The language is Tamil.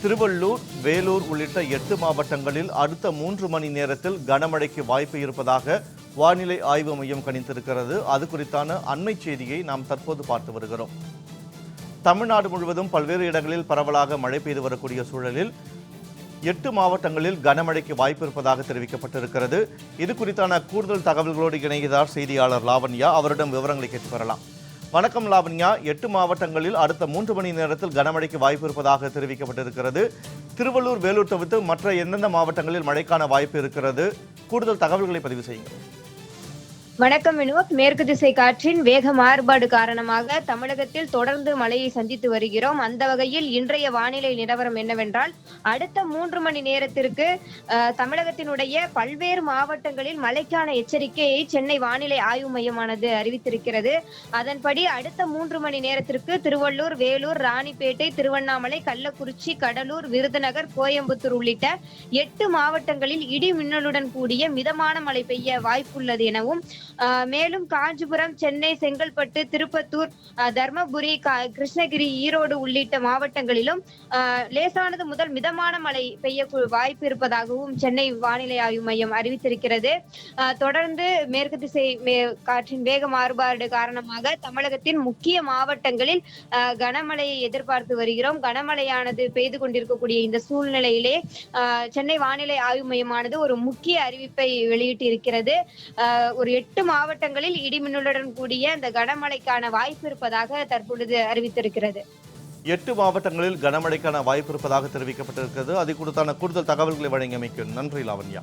திருவள்ளூர், வேலூர் உள்ளிட்ட 8 மாவட்டங்களில் அடுத்த 3 மணி நேரத்தில் கனமழைக்கு வாய்ப்பு இருப்பதாக வானிலை ஆய்வு மையம் கணித்திருக்கிறது. அது குறித்தான அண்மை செய்தியை நாம் தற்போது பார்த்து வருகிறோம். தமிழ்நாடு முழுவதும் பல்வேறு இடங்களில் பரவலாக மழை பெய்து வரக்கூடிய சூழலில் 8 மாவட்டங்களில் கனமழைக்கு வாய்ப்பு இருப்பதாக தெரிவிக்கப்பட்டிருக்கிறது. இது குறித்தான கூடுதல் தகவல்களோடு இணைகிறார் செய்தியாளர் லாவண்யா. அவரிடம் விவரங்களை கேட்டு பெறலாம். வணக்கம் லாவண்யா. 8 மாவட்டங்களில் அடுத்த 3 மணி நேரத்தில் கனமழைக்கு வாய்ப்பு இருப்பதாக தெரிவிக்கப்பட்டிருக்கிறது. திருவள்ளூர், வேலூர் தவிர்த்து மற்ற எந்தெந்த மாவட்டங்களில் மழைக்கான வாய்ப்பு இருக்கிறது? கூடுதல் தகவல்களை பதிவு செய்யுங்கள். வணக்கம் வினோத். மேற்கு திசை காற்றின் வேக மாறுபாடு காரணமாக தமிழகத்தில் தொடர்ந்து மழையை சந்தித்து வருகிறோம். அந்த வகையில் இன்றைய வானிலை நிலவரம் என்னவென்றால், அடுத்த 3 மணி நேரத்திற்கு தமிழகத்தினுடைய பல்வேறு மாவட்டங்களில் மழைக்கான எச்சரிக்கையை சென்னை வானிலை ஆய்வு மையமானது அறிவித்திருக்கிறது. அதன்படி அடுத்த 3 மணி நேரத்திற்கு திருவள்ளூர், வேலூர், ராணிப்பேட்டை, திருவண்ணாமலை, கள்ளக்குறிச்சி, கடலூர், விருதுநகர், கோயம்புத்தூர் உள்ளிட்ட 8 மாவட்டங்களில் இடி மின்னலுடன் கூடிய மிதமான மழை பெய்ய வாய்ப்புள்ளது எனவும், மேலும் காஞ்சிபுரம், சென்னை, செங்கல்பட்டு, திருப்பத்தூர், தர்மபுரி, கிருஷ்ணகிரி, ஈரோடு உள்ளிட்ட மாவட்டங்களிலும் லேசானது முதல் மிதமான மழை பெய்ய வாய்ப்பு இருப்பதாகவும் சென்னை வானிலை ஆய்வு மையம் அறிவித்திருக்கிறது. தொடர்ந்து மேற்கு திசை காற்றின் வேக மாறுபாடு காரணமாக தமிழகத்தின் முக்கிய மாவட்டங்களில் கனமழையை எதிர்பார்த்து வருகிறோம். கனமழையானது பெய்து கொண்டிருக்கக்கூடிய இந்த சூழ்நிலையிலே சென்னை வானிலை ஆய்வு மையமானது ஒரு முக்கிய அறிவிப்பை வெளியிட்டு இருக்கிறது. ஒரு 8 மாவட்டங்களில் இடிமின்னலுடன் கூடிய இந்த கனமழைக்கான வாய்ப்பு இருப்பதாக தற்பொழுது அறிவித்திருக்கிறது. 8 மாவட்டங்களில் கனமழைக்கான வாய்ப்பு இருப்பதாக தெரிவிக்கப்பட்டிருக்கிறது. அது குறித்தான கூடுதல் தகவல்களை வழங்கியமைக்கு நன்றி லாவண்யா.